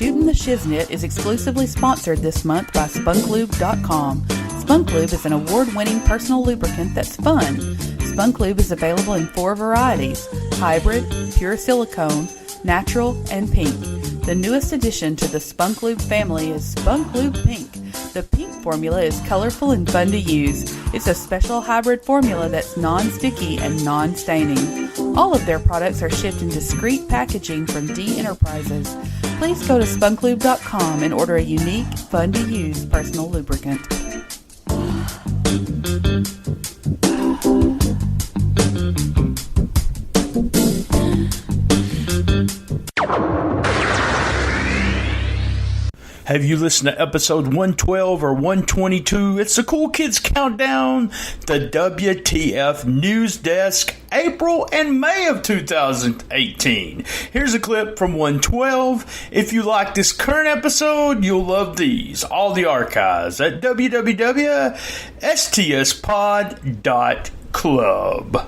Shootin' the Shiznit is exclusively sponsored this month by spunklube.com. Spunk Lube is an award-winning personal lubricant that's fun. Spunk Lube is available in 4 varieties: hybrid, pure silicone, natural, and pink. The newest addition to the Spunk Lube family is Spunk Lube Pink. The pink formula is colorful and fun to use. It's a special hybrid formula that's non-sticky and non-staining. All of their products are shipped in discreet packaging from D Enterprises. Please go to spunklube.com and order a unique, fun-to-use personal lubricant. Have you listened to episode 112 or 122? It's the Cool Kids Countdown, the WTF News Desk, April and May of 2018. Here's a clip from 112. If you like this current episode, you'll love these. All the archives at www.stspod.club.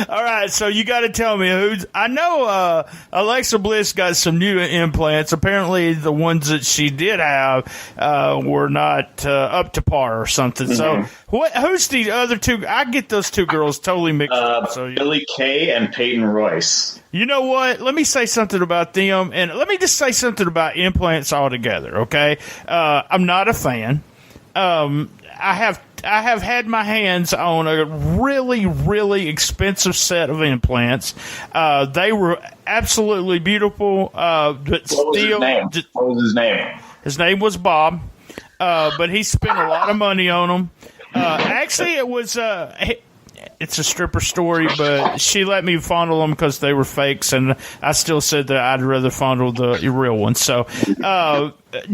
All right, so you got to tell me who's. I know Alexa Bliss got some new implants. Apparently, the ones that she did have were not up to par or something. So, who's the other two? I get those two girls totally mixed up. So, Billy Kay and Peyton Royce. You know what? Let me say something about them, and let me just say something about implants altogether. Okay, I'm not a fan. I have had my hands on a really, really expensive set of implants. They were absolutely beautiful, but What still. was his name? What was his name? His name was Bob, but he spent a lot of money on them. Actually, it was. It's a stripper story, but she let me fondle them because they were fakes, and I still said that I'd rather fondle the real ones. So,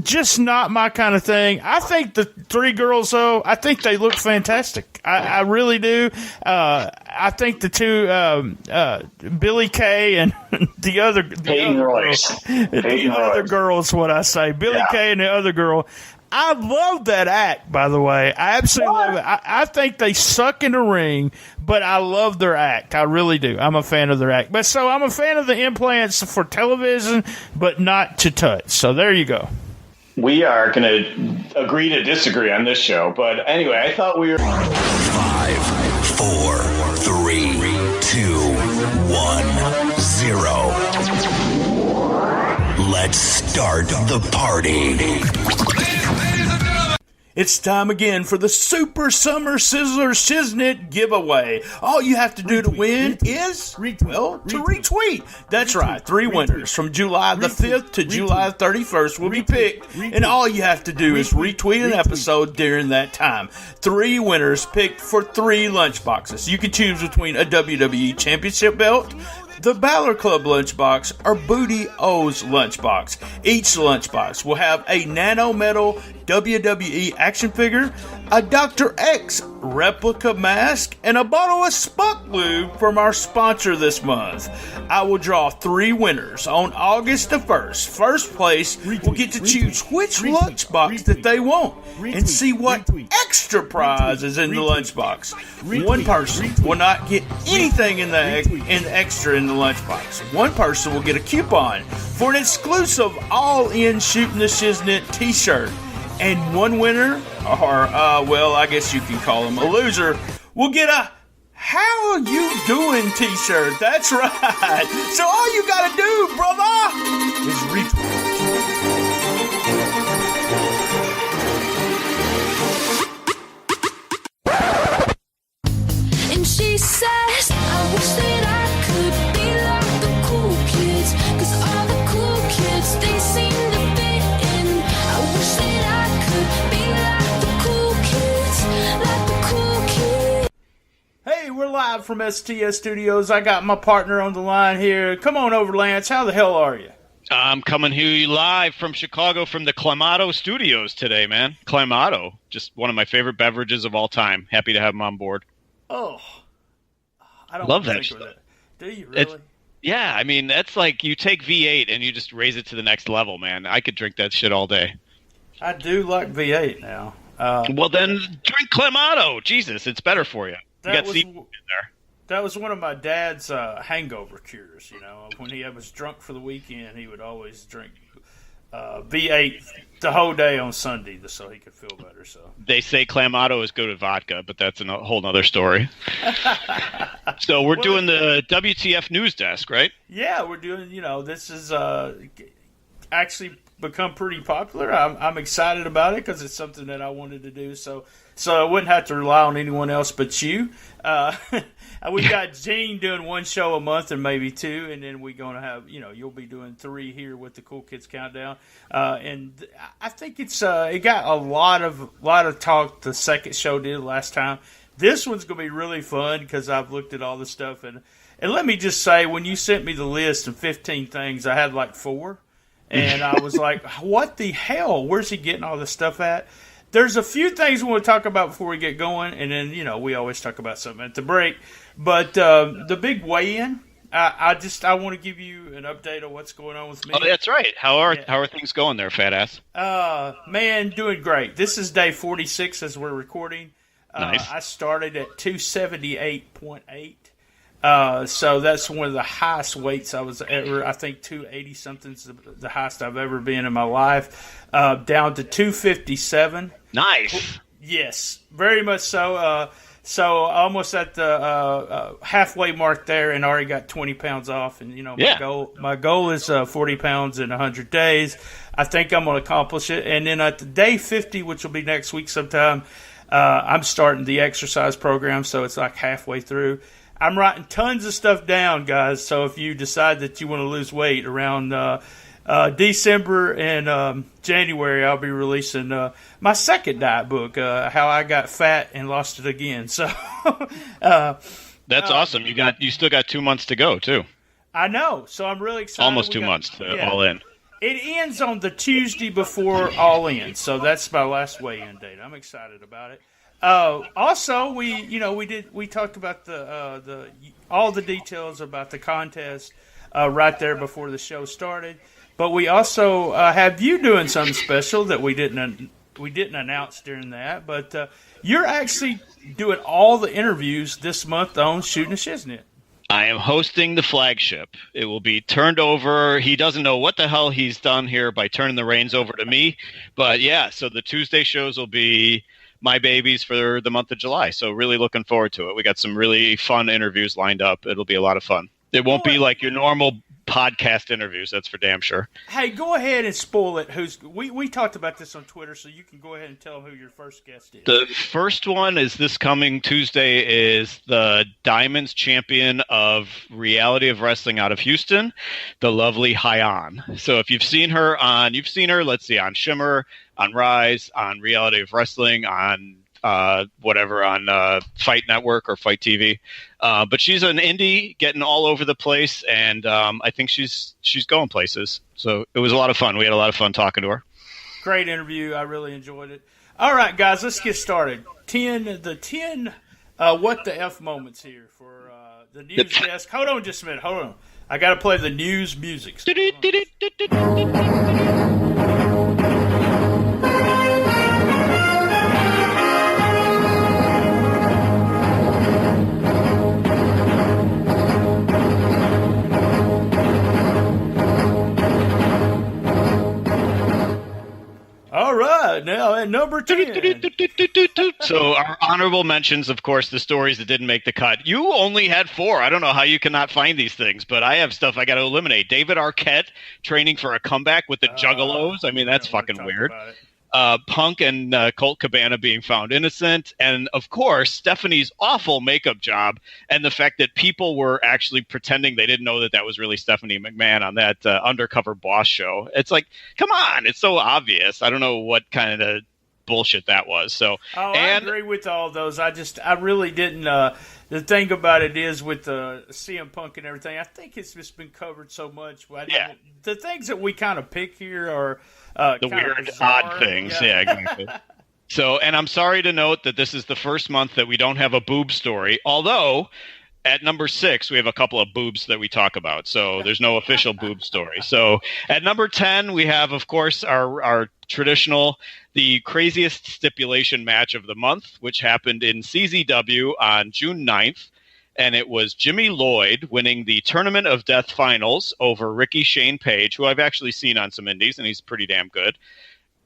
just not my kind of thing. I think the 3 girls, though, I think they look fantastic. I really do. I think the 2, Billy Kay and the other girls, what I say, Billy Kay and the other girl. I love that act, by the way. I absolutely love it. I think they suck in the ring, but I love their act. I really do. I'm a fan of their act. But so I'm a fan of the implants for television, but not to touch. So there you go. We are going to agree to disagree on this show. But anyway, I thought we were... 5, 4, 3, 2, 1, 0. Let's start the party. It's time again for the Super Summer Sizzler Shiznit giveaway. All you have to do to win is, retweet. That's right. 3 winners from July the 5th to July the 31st will be picked. And all you have to do is retweet an episode during that time. 3 winners picked for 3 lunchboxes. You can choose between a WWE Championship belt, the Balor Club lunchbox, or Booty O's lunchbox. Each lunchbox will have a nano metal WWE action figure, a Dr. X replica mask, and a bottle of Spunk Lube from our sponsor this month. I will draw 3 winners on August the 1st. First place will get to choose which lunchbox that they want and see what extra prize is in the lunchbox. One person will not get anything in the extra in the lunchbox. One person will get a coupon for an exclusive all-in Shootin' the Shiznit t-shirt. And one winner, or, well, I guess you can call him a loser, will get a How Are You Doing t-shirt. That's right. So all you gotta do, brother, is retweet. And she says, I wish that I could be like the cool kids, 'cause all the cool kids, they seem to fit in. I wish that I could be like the cool kids. Hey, we're live from STS Studios. I got my partner on the line here. Come on over, Lance. How the hell are you? I'm coming here live from Chicago from the Clamato Studios today, man. Clamato, just one of my favorite beverages of all time. Happy to have them on board. Oh, I don't love that stuff. Do you really? Yeah, I mean, that's like you take V8 and you just raise it to the next level, man. I could drink that shit all day. I do like V8 now. Well, then drink Clamato. Jesus, it's better for you. You got seafood in there. That was one of my dad's hangover cures. When he was drunk for the weekend, he would always drink V8 the whole day on Sunday so he could feel better. So They say Clamato is good with vodka, but that's a whole other story. So we're doing the WTF news desk, right? Yeah, we're doing. This is actually become pretty popular. I'm excited about it because it's something that I wanted to do. So I wouldn't have to rely on anyone else but you. We got Gene doing one show a month and maybe two, and then we're going to have, you'll be doing 3 here with the Cool Kids Countdown. And I think it got a lot of talk the second show did last time. This one's going to be really fun because I've looked at all the stuff. And let me just say, when you sent me the list of 15 things, I had like 4. And I was like, what the hell? Where's he getting all this stuff at? There's a few things we want to talk about before we get going, and then, we always talk about something at the break. But the big weigh-in, I want to give you an update on what's going on with me. Oh, that's right. How are things going there, fat ass? Man, doing great. This is day 46 as we're recording. Nice. I started at 278.8. So that's one of the highest weights I was ever. I think 280 something's the highest I've ever been in my life. Down to 257. Nice. Yes, very much so. So almost at the halfway mark there, and already got 20 pounds off. And my goal is 40 pounds in 100 days. I think I'm going to accomplish it. And then at the day 50, which will be next week sometime, I'm starting the exercise program. So it's like halfway through. I'm writing tons of stuff down, guys. So if you decide that you want to lose weight around December and January, I'll be releasing my second diet book, How I Got Fat and Lost It Again. So that's awesome. You still got 2 months to go too. I know. So I'm really excited. Almost 2 months all in. It ends on the Tuesday before All In, so that's my last weigh-in date. I'm excited about it. Also, we talked about all the details about the contest right there before the show started, but we also have you doing something special that we didn't announce during that. But you're actually doing all the interviews this month on Shooting a Shiznit. I am hosting the flagship. It will be turned over. He doesn't know what the hell he's done here by turning the reins over to me, but yeah. So the Tuesday shows will be my babies for the month of July. So really looking forward to it. We got some really fun interviews lined up. It'll be a lot of fun. It won't be like your normal podcast interviews. That's for damn sure. Hey, go ahead and spoil it. We talked about this on Twitter, so you can go ahead and tell them who your first guest is. The first one is this coming Tuesday is the Diamonds champion of Reality of Wrestling out of Houston, the lovely Hyan. So if you've seen her, let's see, on Shimmer, on Rise, on Reality of Wrestling, on on Fight Network or Fight TV. But she's an indie getting all over the place, and I think she's going places. So it was a lot of fun. We had a lot of fun talking to her. Great interview. I really enjoyed it. All right, guys, let's get started. 10 what the F moments here for the news desk. Hold on just a minute. Hold on. I got to play the news music. All right, now at number 10. So our honorable mentions, of course, the stories that didn't make the cut. You only had 4. I don't know how you cannot find these things, but I have stuff I got to eliminate. David Arquette training for a comeback with the Juggalos. I mean, that's fucking weird. Punk and Colt Cabana being found innocent. And, of course, Stephanie's awful makeup job and the fact that people were actually pretending they didn't know that was really Stephanie McMahon on that Undercover Boss show. It's like, come on, it's so obvious. I don't know what kind of bullshit that was. So, I agree with all those. I really didn't. The thing about it is with CM Punk and everything, I think it's just been covered so much. The things that we kind of pick here are the weird, odd things. Yeah, exactly. So, and I'm sorry to note that this is the first month that we don't have a boob story, although at number 6, we have a couple of boobs that we talk about. So there's no official boob story. So at number 10, we have, of course, our traditional, the craziest stipulation match of the month, which happened in CZW on June 9th. and it was Jimmy Lloyd winning the Tournament of Death finals over Ricky Shane Page, who I've actually seen on some indies, and he's pretty damn good.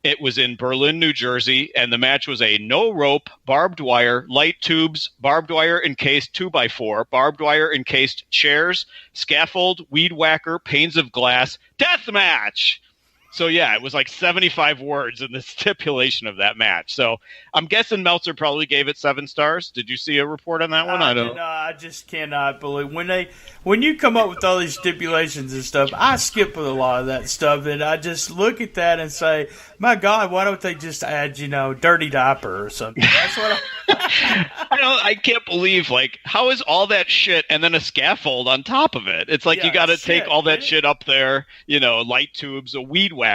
It was in Berlin, New Jersey, and the match was a no-rope, barbed wire, light tubes, barbed wire encased 2x4, barbed wire encased chairs, scaffold, weed whacker, panes of glass, death match! So, yeah, it was like 75 words in the stipulation of that match. So I'm guessing Meltzer probably gave it 7 stars. Did you see a report on that one? I just cannot believe when you come up with all these stipulations and stuff. I skip a lot of that stuff, and I just look at that and say, "My God, why don't they just add, dirty diaper or something?" That's what I can't believe, how is all that shit and then a scaffold on top of it? It's like you got to take all that shit up there, light tubes, a weed whacker.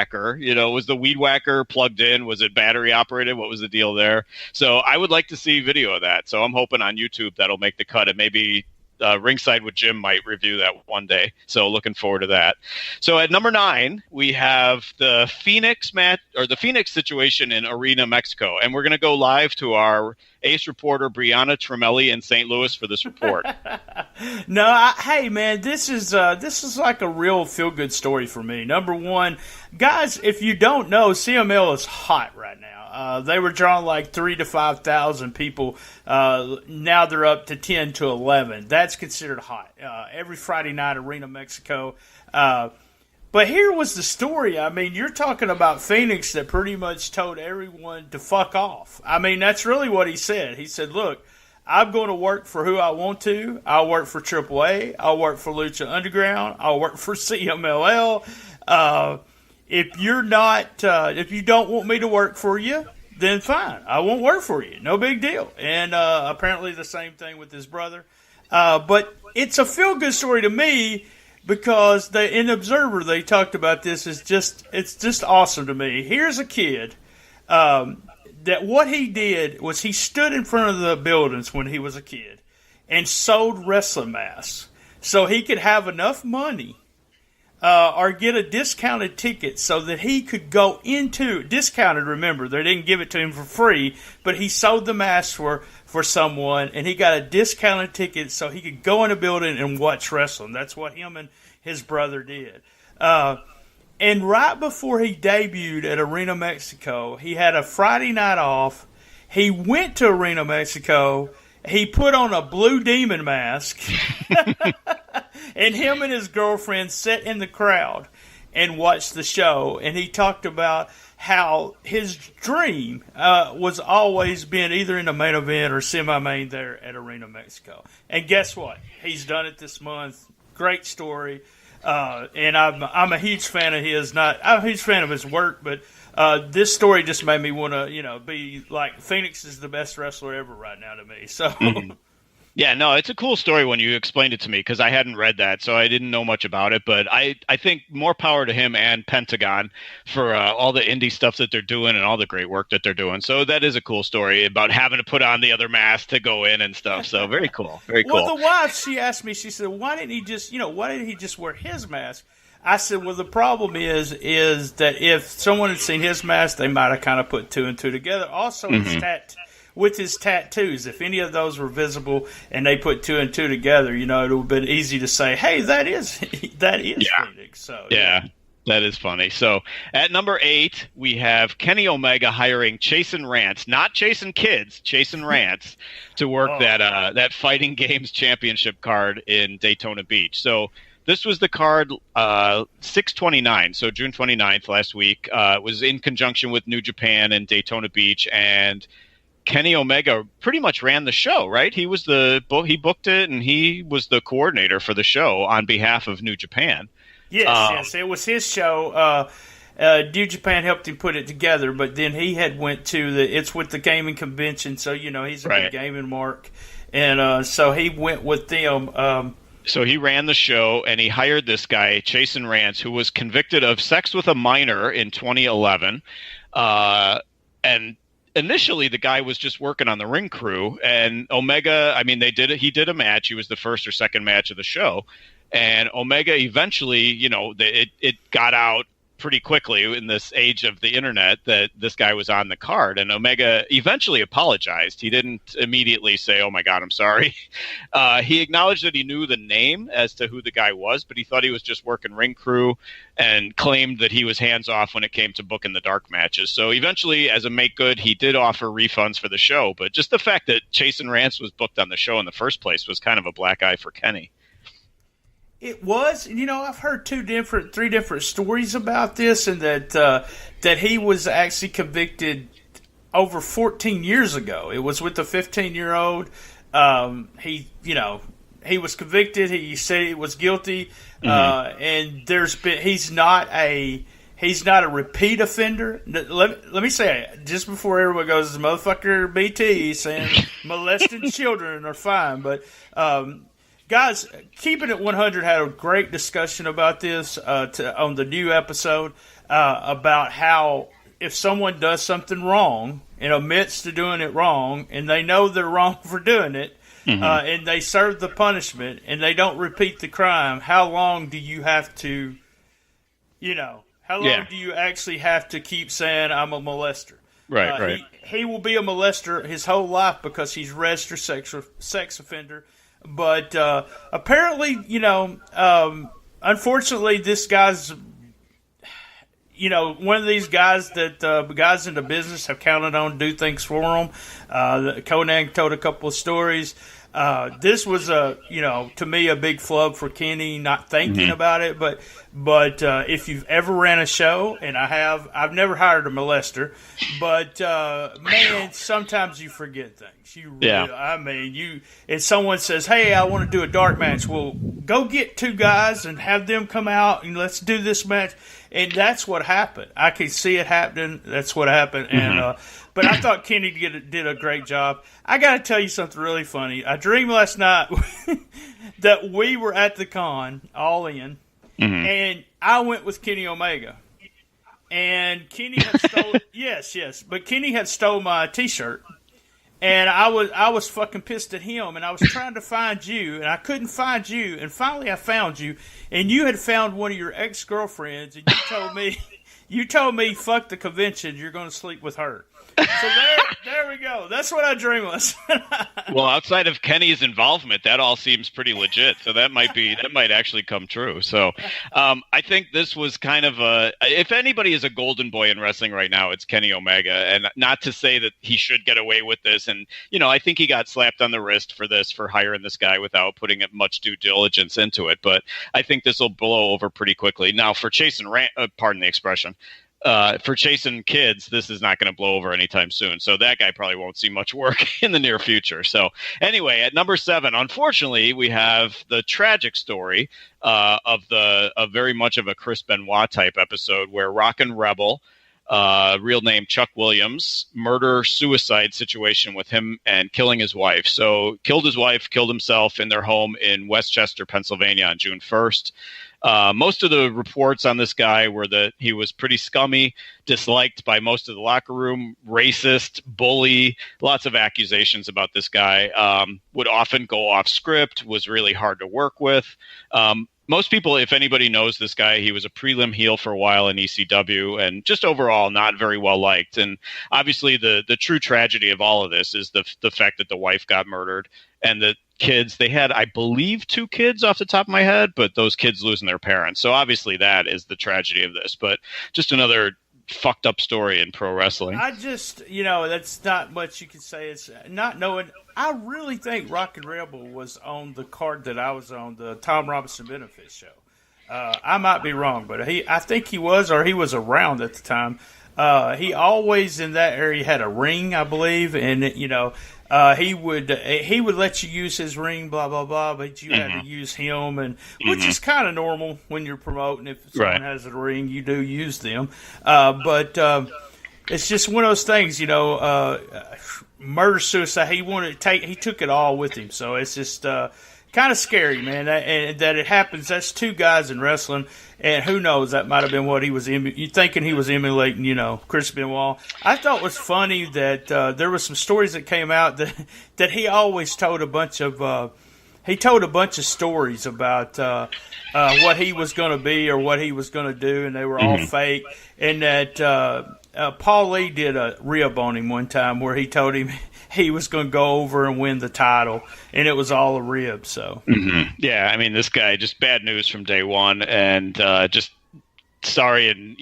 Was the weed whacker plugged in? Was it battery operated? What was the deal there? So I would like to see video of that. So I'm hoping on YouTube that'll make the cut, and maybe Ringside with Jim might review that one day. So looking forward to that. So at number 9, we have the Phoenix match, or the Phoenix situation in Arena, Mexico. And we're going to go live to our ace reporter, Brianna Tremelli in St. Louis for this report. Hey man, this is like a real feel-good story for me. Number one, guys, if you don't know, CML is hot right now. They were drawing like 3,000 to 5,000 people. Now they're up to 10 to 11. That's considered hot. Every Friday night, Arena Mexico. But here was the story. I mean, you're talking about Phoenix that pretty much told everyone to fuck off. I mean, that's really what he said. He said, look, I'm going to work for who I want to. I'll work for AAA. I'll work for Lucha Underground. I'll work for CMLL. If you don't want me to work for you, then fine. I won't work for you. No big deal. And apparently the same thing with his brother. But it's a feel-good story to me because in Observer they talked about this. It's just awesome to me. Here's a kid that what he did was he stood in front of the buildings when he was a kid and sold wrestling masks so he could have enough money or get a discounted ticket so that he could go into discounted. Remember, they didn't give it to him for free, but he sold the mask for someone, and he got a discounted ticket so he could go in a building and watch wrestling. That's what him and his brother did. And right before he debuted at Arena Mexico, he had a Friday night off. He went to Arena Mexico. He put on a Blue Demon mask. And him and his girlfriend sat in the crowd and watched the show. And he talked about how his dream was always being either in the main event or semi-main there at Arena Mexico. And guess what? He's done it this month. Great story. And I'm a huge fan of his. I'm a huge fan of his work, but this story just made me want to, be like Phoenix is the best wrestler ever right now to me. So. Mm-hmm. Yeah, no, it's a cool story when you explained it to me because I hadn't read that, so I didn't know much about it. But I think more power to him and Pentagon for all the indie stuff that they're doing and all the great work that they're doing. So that is a cool story about having to put on the other mask to go in and stuff. So very cool, very cool. Well, the wife, she asked me, she said, why didn't he just wear his mask? I said, well, the problem is that if someone had seen his mask, they might have kind of put 2 and 2 together. Also, with his tattoos, if any of those were visible and they put 2 and 2 together, it would have been easy to say, hey, that is Phoenix. So, yeah, that is funny. So at number 8, we have Kenny Omega hiring Chasen Rance, not Chasen Kids, Chasen Rance, to work that Fighting Games Championship card in Daytona Beach. So this was the card 6/29, so June 29th last week. It was in conjunction with New Japan and Daytona Beach, and Kenny Omega pretty much ran the show, right? He was he booked it, and he was the coordinator for the show on behalf of New Japan. Yes, it was his show. New Japan helped him put it together, but then he had went to it's with the gaming convention, so he's a big gaming mark, and so he went with them. So he ran the show, and he hired this guy, Chasen Rance, who was convicted of sex with a minor in 2011, and initially, the guy was just working on the ring crew, and Omega, he did a match. He was the first or second match of the show, and Omega eventually, it got out pretty quickly in this age of the internet that this guy was on the card, and Omega eventually apologized. He didn't immediately say, "Oh my God, I'm sorry." He acknowledged that he knew the name as to who the guy was, but he thought he was just working ring crew, and claimed that he was hands off when it came to booking the dark matches. So eventually, as a make good, he did offer refunds for the show, but just the fact that Chase and Rance was booked on the show in the first place was kind of a black eye for Kenny. It was, and I've heard three different stories about this, and that he was actually convicted over 14 years ago. It was with a 15-year-old. He was convicted. He said he was guilty, and he's not a repeat offender. Let me say, just before everyone goes, "Motherfucker BT saying molesting children are fine," but. Guys, Keeping It 100 had a great discussion about this on the new episode about how if someone does something wrong and admits to doing it wrong and they know they're wrong for doing it and they serve the punishment and they don't repeat the crime, how long do you have to, how long do you actually have to keep saying I'm a molester? Right. He will be a molester his whole life because he's registered sex offender. But apparently, unfortunately, this guy's, one of these guys that guys in the business have counted on to do things for them. Conan told a couple of stories. This was to me a big flub for Kenny, not thinking about it. But if you've ever ran a show, and I've never hired a molester, but man, sometimes you forget things. If someone says, "Hey, I want to do a dark match," well, go get two guys and have them come out and let's do this match. And that's what happened. I can see it happening. That's what happened. And but I thought Kenny did a great job. I got to tell you something really funny. I dreamed last night that we were at the con, all in, and I went with Kenny Omega. And Kenny had stole yes, but Kenny had stole my T-shirt. And I was fucking pissed at him, and I was trying to find you, and I couldn't find you, and finally I found you, and you had found one of your ex-girlfriends, and you told me, fuck the convention, you're going to sleep with her. So there we go. That's what I dream was. Well, outside of Kenny's involvement, that all seems pretty legit. So that might actually come true. So I think this was kind of if anybody is a golden boy in wrestling right now, it's Kenny Omega. And not to say that he should get away with this. And, I think he got slapped on the wrist for hiring this guy without putting much due diligence into it. But I think this will blow over pretty quickly. Now, for chasing pardon the expression. For chasing kids, this is not going to blow over anytime soon. So that guy probably won't see much work in the near future. So anyway, at number 7, unfortunately, we have the tragic story of very much of a Chris Benoit type episode where Rockin' Rebel, real name Chuck Williams, murder-suicide situation with him and killing his wife. So killed his wife, killed himself in their home in Westchester, Pennsylvania on June 1st. Most of the reports on this guy were that he was pretty scummy, disliked by most of the locker room, racist, bully, lots of accusations about this guy, would often go off script, was really hard to work with. Most people, if anybody knows this guy, he was a prelim heel for a while in ECW and just overall not very well liked. And obviously the true tragedy of all of this is the fact that the wife got murdered and the kids, they had, I believe, 2 kids off the top of my head, but those kids losing their parents. So obviously that is the tragedy of this, but just another fucked up story in pro wrestling. I just, that's not much you can say. It's not knowing. I really think Rockin' Rebel was on the card that I was on, the Tom Robinson Benefit show. I might be wrong, but I think he was, or he was around at the time. He always in that area had a ring, I believe, and he would let you use his ring, blah blah blah, but you had to use him, and which is kind of normal when you're promoting. If someone has a ring, you do use them, but it's just one of those things, murder suicide. He took it all with him, so it's just kind of scary, man. And that it happens. That's 2 guys in wrestling, and who knows? That might have been what he was. You thinking he was emulating, Chris Benoit. I thought it was funny that there were some stories that came out that he always told a bunch of he told a bunch of stories about what he was going to be or what he was going to do, and they were all fake. And that Paul Lee did a rib on him one time where he told him he was going to go over and win the title, and it was all a rib. So yeah, I mean, this guy, just bad news from day one, and just sorry, and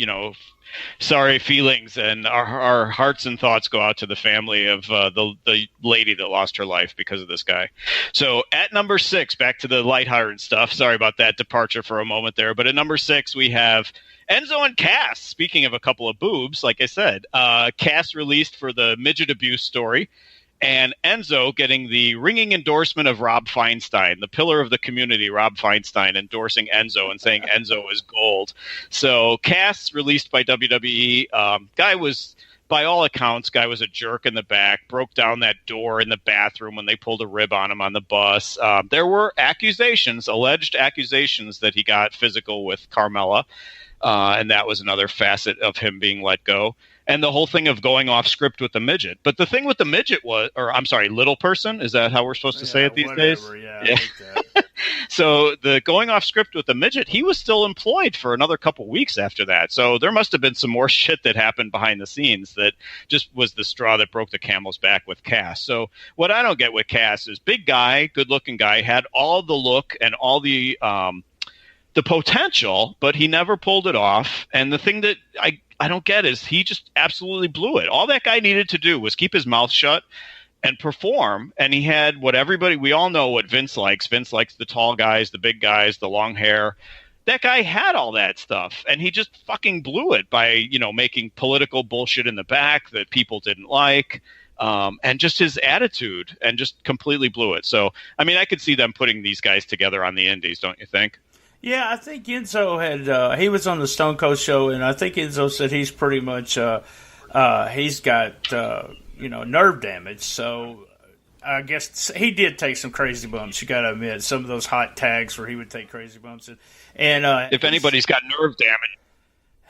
sorry feelings, and our hearts and thoughts go out to the family of the lady that lost her life because of this guy. So at number 6, back to the lighthearted stuff. Sorry about that departure for a moment there, but at number 6 we have Enzo and Cass. Speaking of a couple of boobs, like I said, Cass released for the midget abuse story, and Enzo getting the ringing endorsement of Rob Feinstein, the pillar of the community, Rob Feinstein, endorsing Enzo and saying Enzo is gold. So Cass released by WWE. Guy was, by all accounts, was a jerk in the back, broke down that door in the bathroom when they pulled a rib on him on the bus. There were alleged accusations that he got physical with Carmella, and that was another facet of him being let go. And the whole thing of going off script with the midget. But the thing with the midget was, or I'm sorry, little person, is that how we're supposed to say it these days? Yeah. I think that. So the going off script with the midget, he was still employed for another couple weeks after that. So there must have been some more shit that happened behind the scenes that just was the straw that broke the camel's back with Cass. So what I don't get with Cass is big guy, good looking guy, had all the look and all the potential, but he never pulled it off. And the thing that I don't get is he just absolutely blew it. All that guy needed to do was keep his mouth shut and perform, and he had what we all know what Vince likes. Vince likes the tall guys, the big guys, the long hair. That guy had all that stuff, and he just fucking blew it by, making political bullshit in the back that people didn't like, and just his attitude, and just completely blew it. So, I mean, I could see them putting these guys together on the indies, don't you think? Yeah, I think Enzo had he was on the Stone Cold show, and I think Enzo said he's pretty much he's got nerve damage. So I guess he did take some crazy bumps. You got to admit, some of those hot tags where he would take crazy bumps. And if anybody's got nerve damage,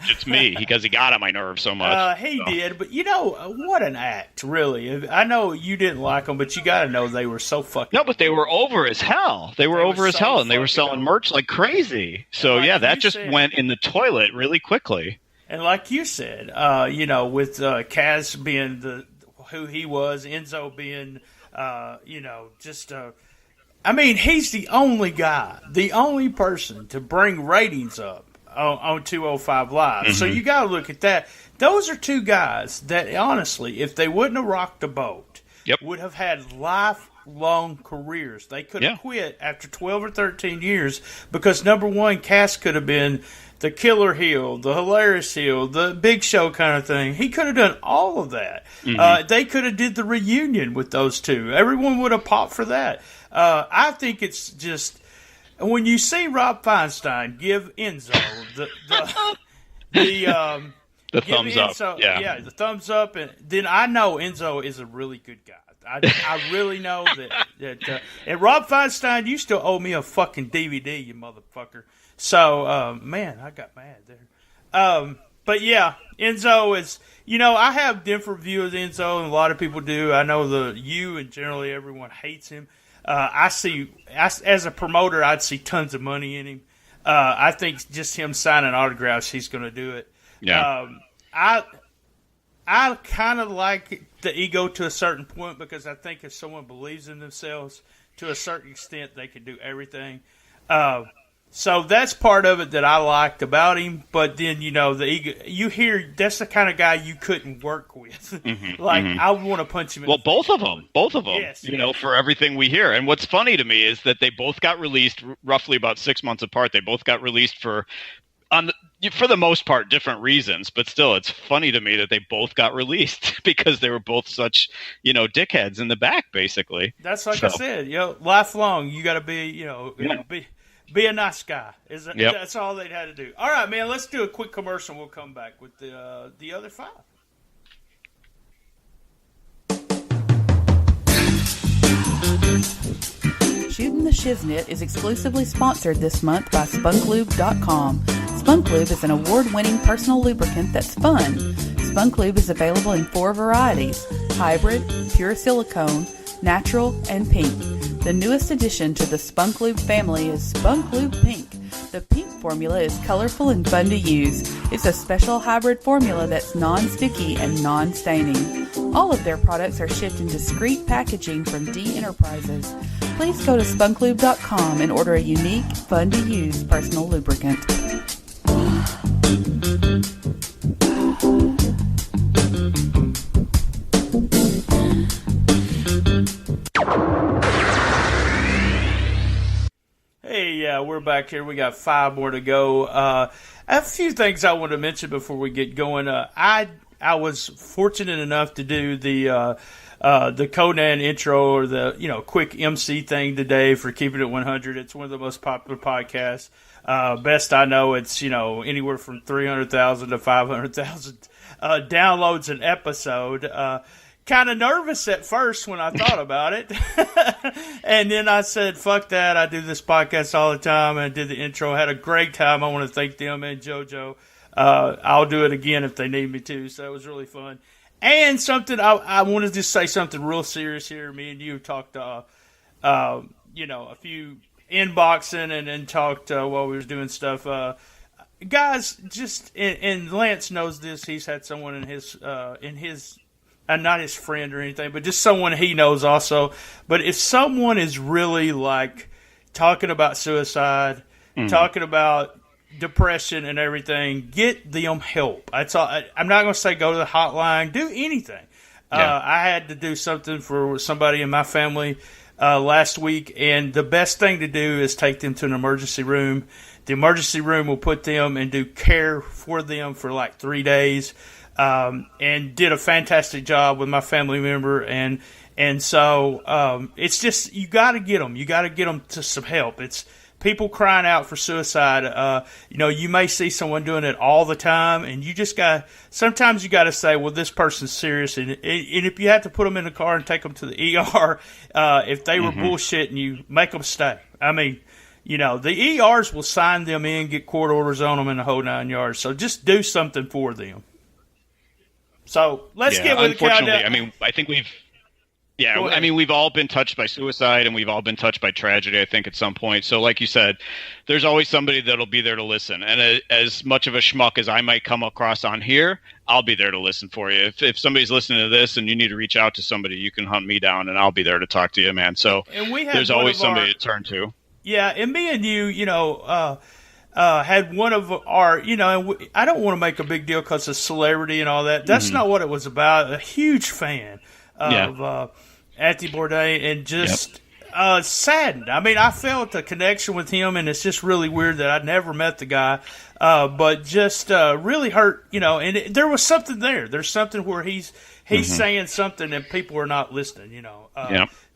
it's me, because he got on my nerves so much. He did, but what an act, really. I know you didn't like them, but you got to know they were so fucking... No, but they were over as hell. They were over as hell, and they were selling merch like crazy. So, like that just went in the toilet really quickly. And like you said, with Kaz being who he was, Enzo being, he's the only guy, the only person to bring ratings up on 205 Live. Mm-hmm. So you got to look at that. Those are two guys that, honestly, if they wouldn't have rocked the boat, would have had lifelong careers. They could have quit after 12 or 13 years because, number one, Cass could have been the killer heel, the hilarious heel, the big show kind of thing. He could have done all of that. Mm-hmm. They could have did the reunion with those two. Everyone would have popped for that. I think it's just... When you see Rob Feinstein give Enzo the thumbs Enzo, up, the thumbs up, and then I know Enzo is a really good guy. I really know that. And Rob Feinstein, you still owe me a fucking DVD, you motherfucker. So, man, I got mad there. But yeah, Enzo is. I have different view of Enzo, and a lot of people do. I know and generally everyone hates him. As a promoter, I'd see tons of money in him. I think just him signing autographs, he's going to do it. Yeah. I kind of like the ego to a certain point because I think if someone believes in themselves to a certain extent, they can do everything. So that's part of it that I liked about him. But then, the ego, you hear that's the kind of guy you couldn't work with. Mm-hmm, I want to punch him in the face. Both of them, yes, for everything we hear. And what's funny to me is that they both got released roughly about 6 months apart. They both got released for the most part, different reasons. But still, it's funny to me that they both got released because they were both such, dickheads in the back, basically. That's like I said, lifelong, you got to be, be a nice guy. That's all they'd had to do. All right, man, let's do a quick commercial. We'll come back with the other 5. Shootin' the Shiznit is exclusively sponsored this month by SpunkLube.com. SpunkLube is an award-winning personal lubricant that's fun. SpunkLube is available in 4 varieties: hybrid, pure silicone, natural, and pink. The newest addition to the Spunk Lube family is Spunk Lube Pink. The pink formula is colorful and fun to use. It's a special hybrid formula that's non-sticky and non-staining. All of their products are shipped in discreet packaging from D Enterprises. Please go to spunklube.com and order a unique, fun-to-use personal lubricant. Hey, we're back here. We got 5 more to go. I have a few things I want to mention before we get going. I was fortunate enough to do the Conan intro, or the quick MC thing today for Keeping It 100. It's one of the most popular podcasts. Best I know, it's anywhere from 300,000 to 500,000 downloads an episode. Kind of nervous at first when I thought about it. And then I said, fuck that. I do this podcast all the time. And I did the intro. I had a great time. I want to thank them and JoJo. I'll do it again if they need me to. So it was really fun. And something, I wanted to say something real serious here. Me and you talked, a few inboxing and talked while we was doing stuff. Guys, just, and Lance knows this. He's had someone in his not his friend or anything, but just someone he knows also. But if someone is really like talking about suicide, talking about depression and everything, get them help. That's all. I'm not going to say go to the hotline, do anything. Yeah. I had to do something for somebody in my family last week, and the best thing to do is take them to an emergency room. The emergency room will put them and do care for them for like 3 days. And did a fantastic job with my family member, and so it's just, you got to get them. You got to get them to some help. It's people crying out for suicide. You may see someone doing it all the time, and you just sometimes you got to say, well, this person's serious, and if you have to put them in the car and take them to the ER, if they were bullshitting you, make them stay. I mean, the ERs will sign them in, get court orders on them, and the whole 9 yards. So just do something for them. So let's get with the countdown. I mean, I think we've all been touched by suicide, and we've all been touched by tragedy, I think, at some point. So like you said, there's always somebody that'll be there to listen. And as much of a schmuck as I might come across on here, I'll be there to listen for you. If somebody's listening to this and you need to reach out to somebody, you can hunt me down, and I'll be there to talk to you, man. So there's always somebody to turn to. Yeah, and me and you, had one of our, and I don't want to make a big deal because of celebrity and all that. That's not what it was about. A huge fan of Anthony Bourdain, and just saddened. I mean, I felt a connection with him, and it's just really weird that I'd never met the guy, but just really hurt, and there was something there. There's something where he's saying something and people are not listening,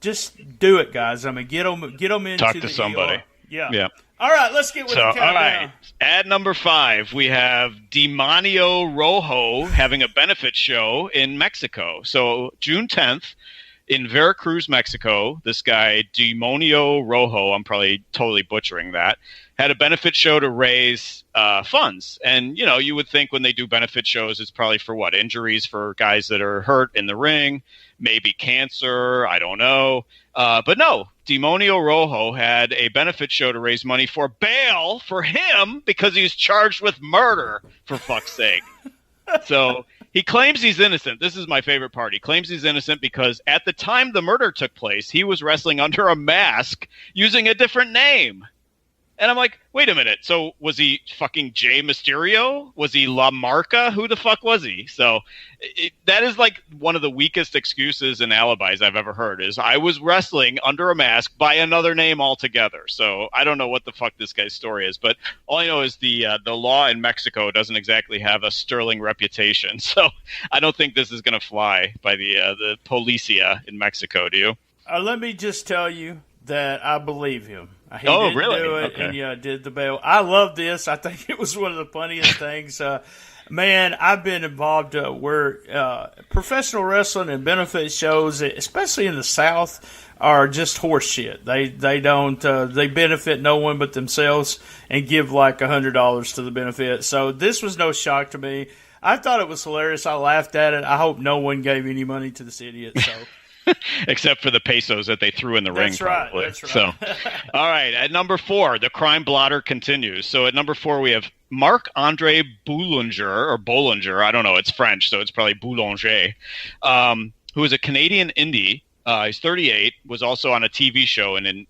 Just do it, guys. I mean, get them into talk to somebody. ER. Yeah. All right, let's get with the countdown. All right, at number 5, we have Demonio Rojo having a benefit show in Mexico. So June 10th in Veracruz, Mexico, this guy, Demonio Rojo, I'm probably totally butchering that, had a benefit show to raise funds. And, you would think when they do benefit shows, it's probably for what? Injuries for guys that are hurt in the ring, maybe cancer, I don't know. But no, Demonio Rojo had a benefit show to raise money for bail for him because he's charged with murder, for fuck's sake. So he claims he's innocent. This is my favorite part. He claims he's innocent because at the time the murder took place, he was wrestling under a mask using a different name. And I'm like, wait a minute. So was he fucking Jay Mysterio? Was he La Marca? Who the fuck was he? So that is like one of the weakest excuses and alibis I've ever heard, is I was wrestling under a mask by another name altogether. So I don't know what the fuck this guy's story is, but all I know is the law in Mexico doesn't exactly have a sterling reputation. So I don't think this is going to fly by the policia in Mexico. Do you? Let me just tell you that I believe him. He didn't really? Do it, okay. And did the bail. I love this. I think it was one of the funniest things. Man, I've been involved where professional wrestling and benefit shows, especially in the South, are just horse shit. They don't they benefit no one but themselves and give like $100 to the benefit. So this was no shock to me. I thought it was hilarious. I laughed at it. I hope no one gave any money to this idiot. So except for the pesos that they threw in the ring. That's right. Probably. That's right. So, all right. At number 4, the crime blotter continues. So at number 4, we have Marc-Andre Boulanger. I don't know. It's French, so it's probably Boulanger, who is a Canadian indie. He's 38, was also on a TV show in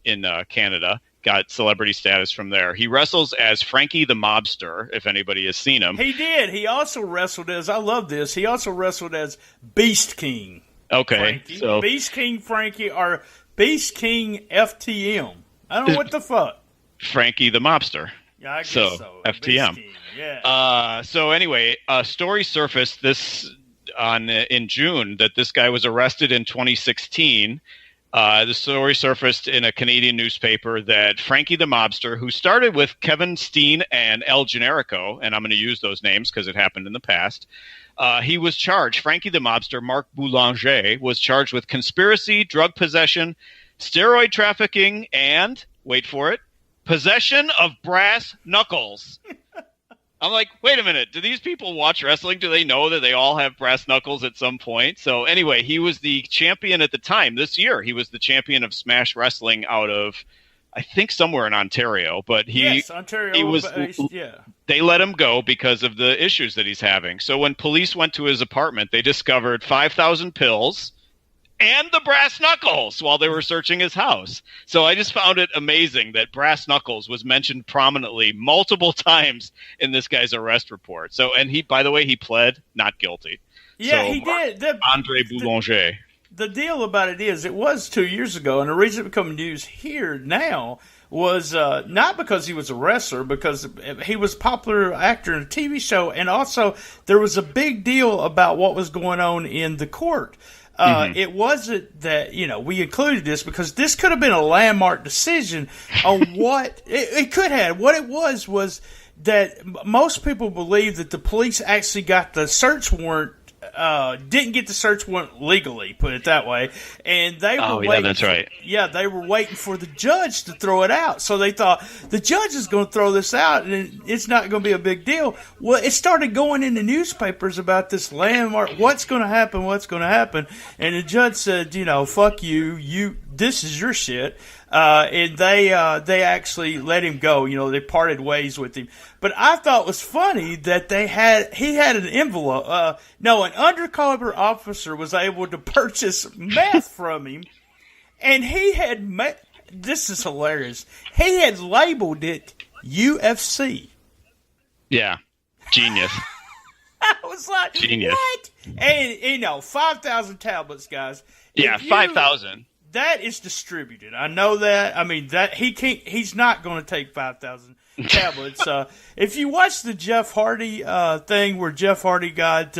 Canada. Got celebrity status from there. He wrestles as Frankie the Mobster, if anybody has seen him. He did. He also wrestled as, I love this, he also wrestled as Beast King. Okay. Frankie. So Beast King Frankie or Beast King FTM. I don't know what the fuck. Frankie the Mobster. Yeah, I guess so. FTM. Beast King, yeah. So anyway, a story surfaced in June that this guy was arrested in 2016. The story surfaced in a Canadian newspaper that Frankie the Mobster, who started with Kevin Steen and El Generico, and I'm going to use those names because it happened in the past, he was charged. Frankie the Mobster, Marc Boulanger, was charged with conspiracy, drug possession, steroid trafficking, and, wait for it, possession of brass knuckles. I'm like, wait a minute. Do these people watch wrestling? Do they know that they all have brass knuckles at some point? So anyway, he was the champion at the time. This year, he was the champion of Smash Wrestling out of, I think, somewhere in Ontario. But Ontario. He was. Yeah. They let him go because of the issues that he's having. So when police went to his apartment, they discovered 5,000 pills and the brass knuckles while they were searching his house. So I just found it amazing that brass knuckles was mentioned prominently multiple times in this guy's arrest report. So, and he, by the way, he pled not guilty. Yeah, so, he did. Andre Boulanger. The deal about it is, it was 2 years ago, and the reason it became news here now was not because he was a wrestler, because he was a popular actor in a TV show, and also there was a big deal about what was going on in the court. It wasn't that, we included this because this could have been a landmark decision on what it could have. What it was that most people believe that the police actually got the search warrant, didn't get the search warrant legally, put it that way, and they were waiting. Yeah, that's right. Yeah, they were waiting for the judge to throw it out. So they thought the judge is going to throw this out, and it's not going to be a big deal. Well, it started going in the newspapers about this landmark. What's going to happen? What's going to happen? And the judge said, fuck you. This is your shit. And they actually let him go. They parted ways with him. But I thought it was funny that he had an envelope. An undercover officer was able to purchase meth from him, and he had this is hilarious. He had labeled it UFC. Yeah, genius. I was like, genius. What? And 5,000 tablets, guys. Yeah, 5,000. That is distributed. I know that. I mean, that he's not going to take 5,000 tablets. If you watch the Jeff Hardy thing where Jeff Hardy got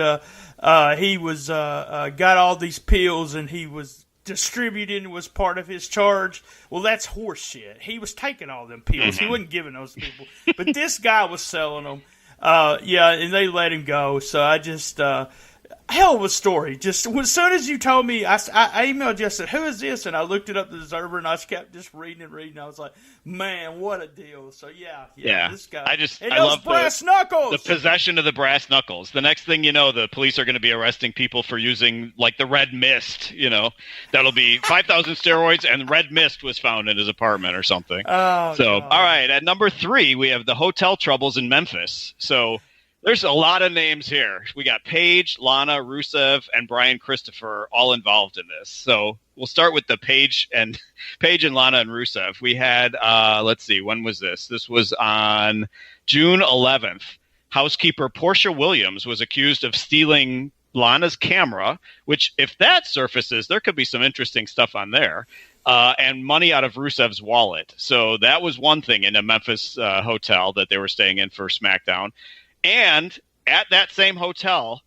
all these pills and he was distributing, was part of his charge. Well, that's horse shit. He was taking all them pills. He wasn't giving those people. But this guy was selling them. And they let him go. So I just hell of a story. Just as soon as you told me, I emailed you. I said, "Who is this?" And I looked it up, the Observer, and I kept just reading. I was like, "Man, what a deal!" So yeah. This guy. I love brass knuckles. The possession of the brass knuckles. The next thing you know, the police are going to be arresting people for using like the red mist. That'll be 5,000 steroids, and red mist was found in his apartment or something. Oh, so God. All right, at number 3, we have the hotel troubles in Memphis. So. There's a lot of names here. We got Paige, Lana, Rusev, and Brian Christopher all involved in this. So we'll start with the Paige and Lana and Rusev. We had, let's see, when was this? This was on June 11th. Housekeeper Portia Williams was accused of stealing Lana's camera, which if that surfaces, there could be some interesting stuff on there. And money out of Rusev's wallet. So that was one thing in a Memphis hotel that they were staying in for SmackDown. And at that same hotel,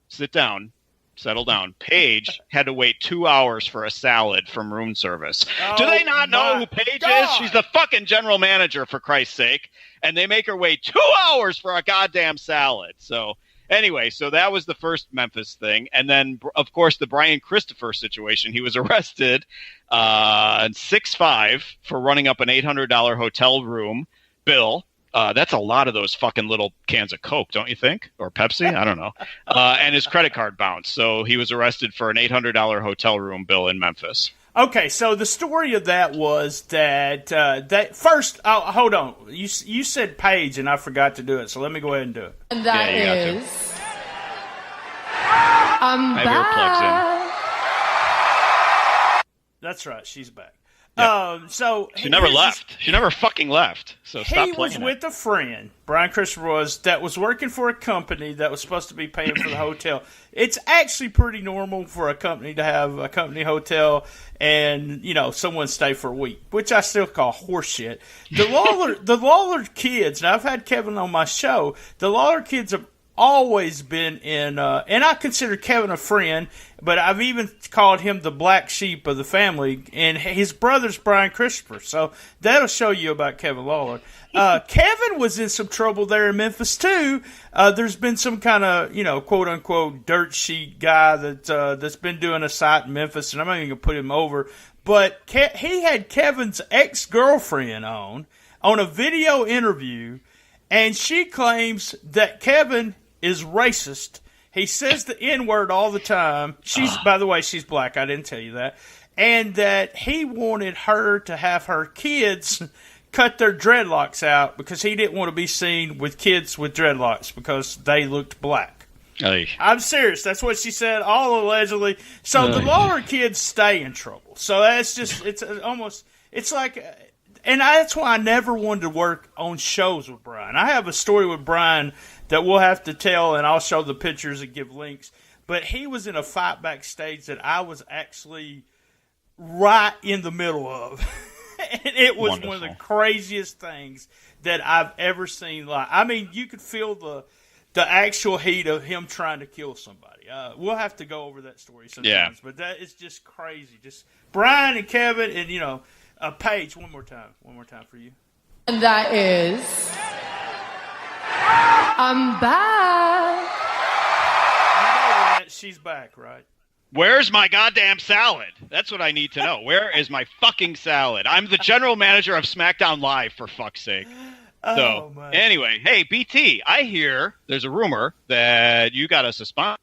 settle down, Paige had to wait 2 hours for a salad from room service. Do they not know who Paige is? She's the fucking general manager, for Christ's sake. And they make her wait 2 hours for a goddamn salad. So anyway, so that was the first Memphis thing. And then, of course, the Brian Christopher situation. He was arrested on 6/5 for running up an $800 hotel room bill That's a lot of those fucking little cans of Coke, don't you think? Or Pepsi? I don't know. And his credit card bounced. So he was arrested for an $800 hotel room bill in Memphis. Okay, so the story of that was that first. Oh, hold on. You said page, and I forgot to do it. So let me go ahead and do it. And that Yeah, you got is. I have earplugs That's right. She's back. Yep. So in. She never left. She never fucking left. So stop He was playing with a friend, Brian Christopher that was working for a company that was supposed to be paying for the hotel. It's actually pretty normal for a company to have a company hotel and, someone stay for a week, which I still call horseshit. The Lawler kids, and I've had Kevin on my show, the Lawler kids have always been in, and I consider Kevin a friend, but I've even called him the black sheep of the family, and his brother's Brian Christopher, so that'll show you about Kevin Lawler. Kevin was in some trouble there in Memphis, too. There's been some kind of, quote-unquote dirt sheet guy that's been doing a site in Memphis, and I'm not even going to put him over, but he had Kevin's ex-girlfriend on a video interview, and she claims that Kevin is racist. He says the N-word all the time. By the way, she's black. I didn't tell you that. And that he wanted her to have her kids cut their dreadlocks out because he didn't want to be seen with kids with dreadlocks because they looked black. Aye. I'm serious. That's what she said, all allegedly. So the Lawler kids stay in trouble. So that's just, it's like, and that's why I never wanted to work on shows with Brian. I have a story with Brian that we'll have to tell, and I'll show the pictures and give links. But he was in a fight backstage that I was actually right in the middle of. And it was Wonderful. one of the craziest things that I've ever seen live. I mean, you could feel the actual heat of him trying to kill somebody. We'll have to go over that story sometimes. But that is just crazy. Just Brian and Kevin and, Paige, one more time for you. And that is. I'm back. She's back, right? Where's my goddamn salad? That's what I need to know. Where is my fucking salad? I'm the general manager of SmackDown Live, for fuck's sake. So, anyway, hey, BT, I hear there's a rumor that you got us a sponsor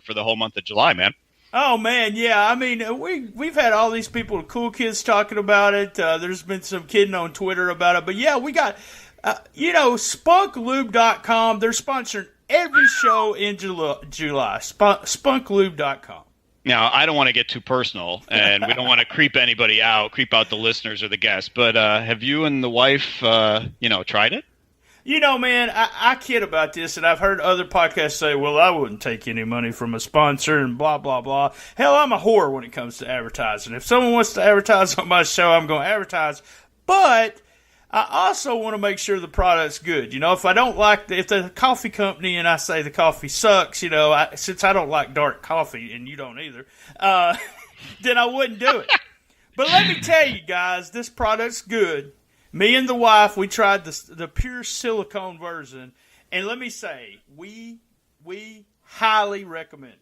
for the whole month of July, man. Oh, man, yeah. I mean, we've had all these people, cool kids, talking about it. There's been some kidding on Twitter about it. But, yeah, we got, spunklube.com. They're sponsoring every show in July. Spunklube.com. Now, I don't want to get too personal, and we don't want to creep anybody out, creep out the listeners or the guests. But have you and the wife, tried it? Man, I kid about this, and I've heard other podcasts say, well, I wouldn't take any money from a sponsor and blah, blah, blah. Hell, I'm a whore when it comes to advertising. If someone wants to advertise on my show, I'm going to advertise. But I also want to make sure the product's good. If I don't if the coffee company and I say the coffee sucks, since I don't like dark coffee, and you don't either, then I wouldn't do it. But let me tell you guys, this product's good. Me and the wife, we tried the pure silicone version, and let me say, we highly recommend it.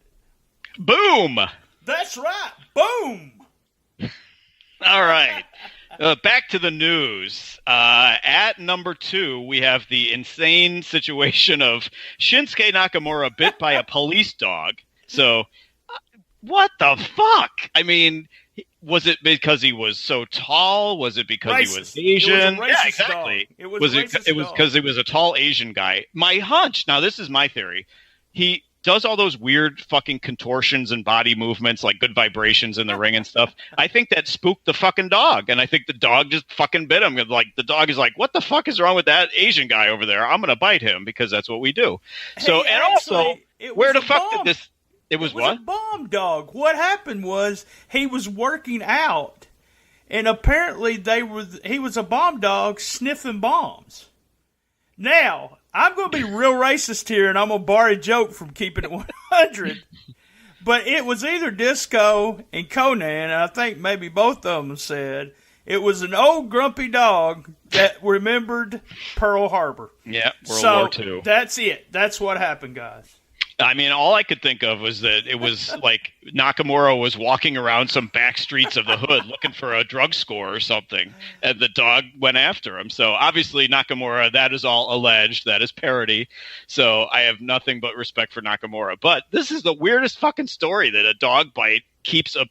Boom! That's right. Boom! All right. Back to the news. At number 2, we have the insane situation of Shinsuke Nakamura bit by a police dog. So, what the fuck? I mean, was it because he was so tall? Was it because he was Asian? Yeah, exactly. It was because he was a tall Asian guy. My hunch, now this is my theory, he does all those weird fucking contortions and body movements, like good vibrations in the ring and stuff. I think that spooked the fucking dog, and I think the dog just fucking bit him. Like, the dog is like, what the fuck is wrong with that Asian guy over there? I'm going to bite him because that's what we do. So, and also, where the fuck did this... It was what? A bomb dog. What happened was he was working out, and apparently he was a bomb dog sniffing bombs. Now, I'm going to be real racist here, and I'm going to borrow a joke from Keeping It 100. But it was either Disco and Conan, and I think maybe both of them said it was an old grumpy dog that remembered Pearl Harbor. Yeah, World War II. That's it. That's what happened, guys. I mean, all I could think of was that it was like Nakamura was walking around some back streets of the hood looking for a drug score or something, and the dog went after him. So obviously Nakamura, that is all alleged. That is parody. So I have nothing but respect for Nakamura. But this is the weirdest fucking story that a dog bite keeps a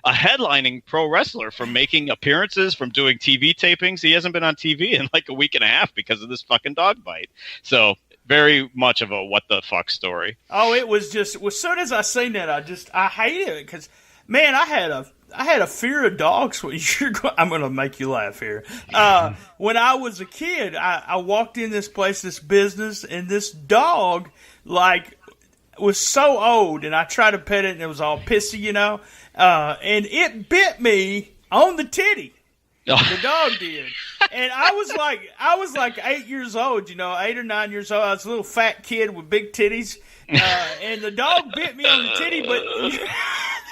headlining pro wrestler from making appearances, from doing TV tapings. He hasn't been on TV in like a week and a half because of this fucking dog bite. So very much of a what the fuck story. Oh, it was just, as soon as I seen that, I hated it because, man, I had a fear of dogs. I'm going to make you laugh here. When I was a kid, I walked in this place, this business, and this dog, like, was so old, and I tried to pet it, and it was all pissy, and it bit me on the titty. The dog did. And I was like 8 years old, 8 or 9 years old. I was a little fat kid with big titties. And the dog bit me on the titty, but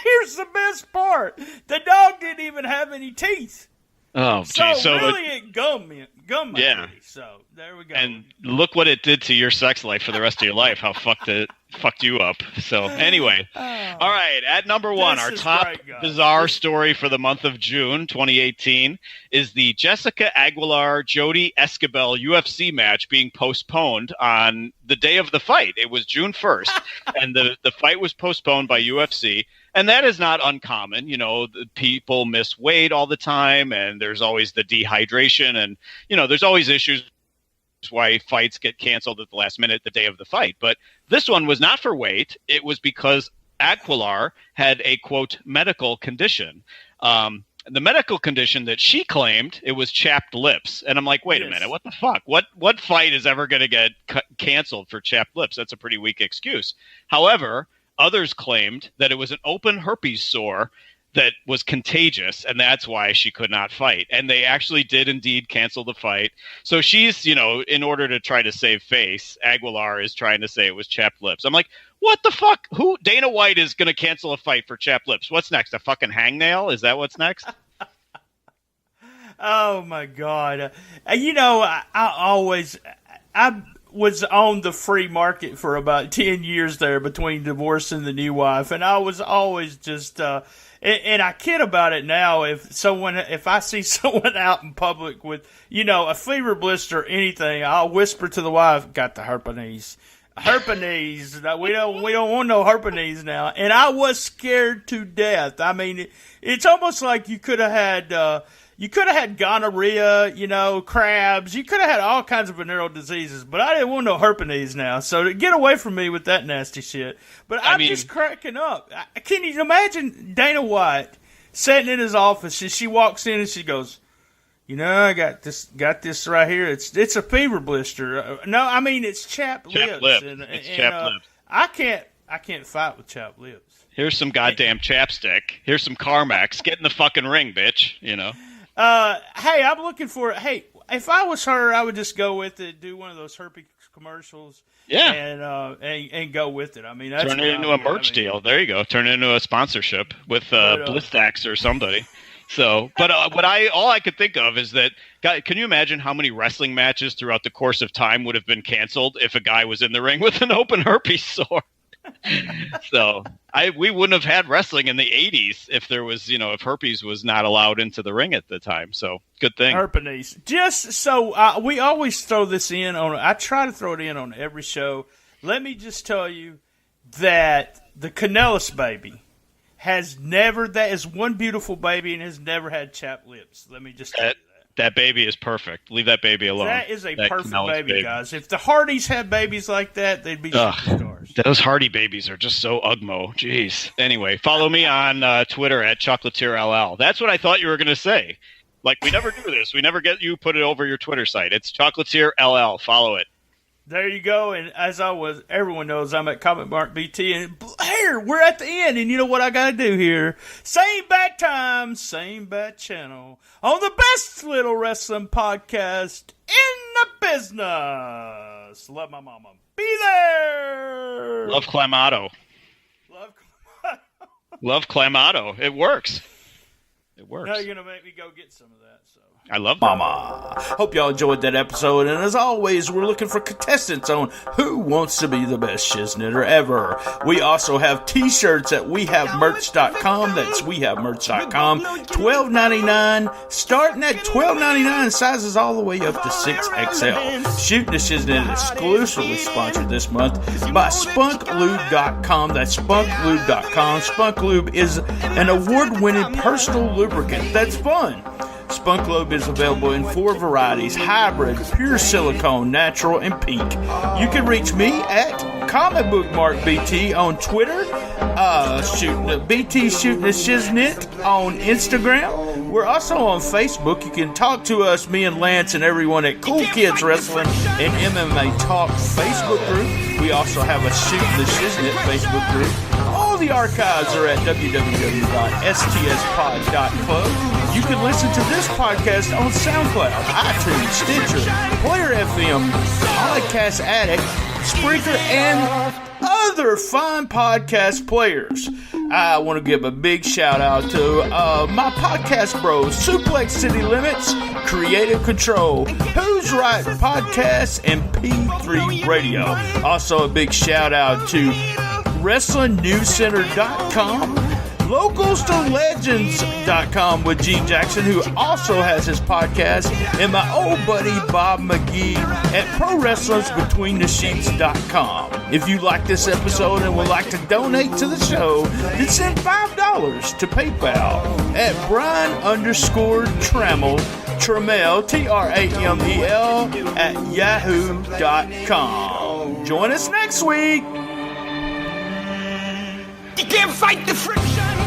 here's the best part. The dog didn't even have any teeth. Oh, geez. So really it gummed my titty. So there we go. And look what it did to your sex life for the rest of your life. How fucked you up. So anyway, all right. At number one, our top bizarre story for the month of June 2018 is the Jessica Aguilar Jody Escobar UFC match being postponed on the day of the fight. It was June 1st, and the fight was postponed by UFC. And that is not uncommon. The people miss weight all the time, and there's always the dehydration, and, there's always issues why fights get canceled at the last minute, the day of the fight. But this one was not for weight. It was because Aguilar had a, quote, medical condition. The medical condition that she claimed, it was chapped lips. And I'm like, wait a minute, what the fuck? What fight is ever going to get canceled for chapped lips? That's a pretty weak excuse. However, others claimed that it was an open herpes sore that was contagious, and that's why she could not fight. And they actually did indeed cancel the fight. So she's, in order to try to save face, Aguilar is trying to say it was chapped lips. I'm like, what the fuck? Who? Dana White is going to cancel a fight for chapped lips. What's next? A fucking hangnail? Is that what's next? Oh, my God. I was on the free market for about 10 years there between divorcing the new wife, and I was always just and I kid about it now. If I see someone out in public with a fever blister or anything, I'll whisper to the wife, "Got the herpes." Herpes. We don't want no herpes now. And I was scared to death. I mean, it's almost like you could have had gonorrhea, crabs. You could have had all kinds of venereal diseases, but I didn't want no herpes now. So get away from me with that nasty shit. But I'm just cracking up. Can you imagine Dana White sitting in his office and she walks in and she goes, I got this right here. It's a fever blister. No, I mean it's chapped lips. It's chapped lips. I can't fight with chapped lips. Here's some goddamn chapstick. Here's some Carmex. Get in the fucking ring, bitch. Hey, I'm looking for. Hey, if I was her, I would just go with it. Do one of those herpes commercials. Yeah, and go with it. I mean, that's turn it into a merch deal. There you go. Turn it into a sponsorship with Blistax or somebody. So, but all I could think of is that, God, can you imagine how many wrestling matches throughout the course of time would have been canceled if a guy was in the ring with an open herpes sore? So we wouldn't have had wrestling in the 80s if there was, if herpes was not allowed into the ring at the time. So good thing. Herpes. Just so we always throw this in I try to throw it in on every show. Let me just tell you that the Canellis baby that is one beautiful baby and has never had chapped lips. Let me just tell you that. That baby is perfect. Leave that baby alone. That is a perfect baby, guys. If the Hardys had babies like that, they'd be superstars. Those Hardy babies are just so ugmo. Jeez. Anyway, follow me on Twitter at ChocolatierLL. That's what I thought you were going to say. Like, we never do this. We never get you put it over your Twitter site. It's ChocolatierLL. Follow it. There you go. And as always, everyone knows I'm at Comic Mark BT. And here, we're at the end. And you know what I got to do here? Same bad time, same bad channel. On the best little wrestling podcast in the business. Love my mama. Be there. Love Clamato. Love Clamato. It works. It works. Now you're going to make me go get some of that. So. I love that. Mama. Hope y'all enjoyed that episode. And as always, we're looking for contestants on Who Wants to Be the Best Shiznitter Ever. We also have t-shirts at wehavemerch.com. That's wehavemerch.com. $12.99. Starting at $12.99. Sizes all the way up to 6XL. Shooting the Shiznit exclusively sponsored this month by spunklube.com. That's spunklube.com. Spunk Lube is an award-winning personal lubricant that's fun. Spunk Lube is available in 4 varieties: hybrid, pure silicone, natural, and pink. You can reach me at Comic Book Mark BT on Twitter, BT Shooting the Shiznit on Instagram. We're also on Facebook. You can talk to us, me and Lance and everyone at Cool Kids Wrestling and MMA Talk Facebook group. We also have a Shooting the Shiznit Facebook group. All the archives are at www.stspod.club. You can listen to this podcast on SoundCloud, iTunes, Stitcher, Player FM, Podcast Addict, Spreaker, and other fine podcast players. I want to give a big shout out to my podcast bros, Suplex City Limits, Creative Control, Who's Right Podcasts, and P3 Radio. Also a big shout out to WrestlingNewsCenter.com, LocalsToLegends.com with Gene Jackson, who also has his podcast, and my old buddy Bob McGee at ProWrestlersBetweenTheSheets.com. If you like this episode and would like to donate to the show, then send $5 to PayPal at Brian_Trammell, Trammell, Tramel, at yahoo.com. Join us next week. You can't fight the friction.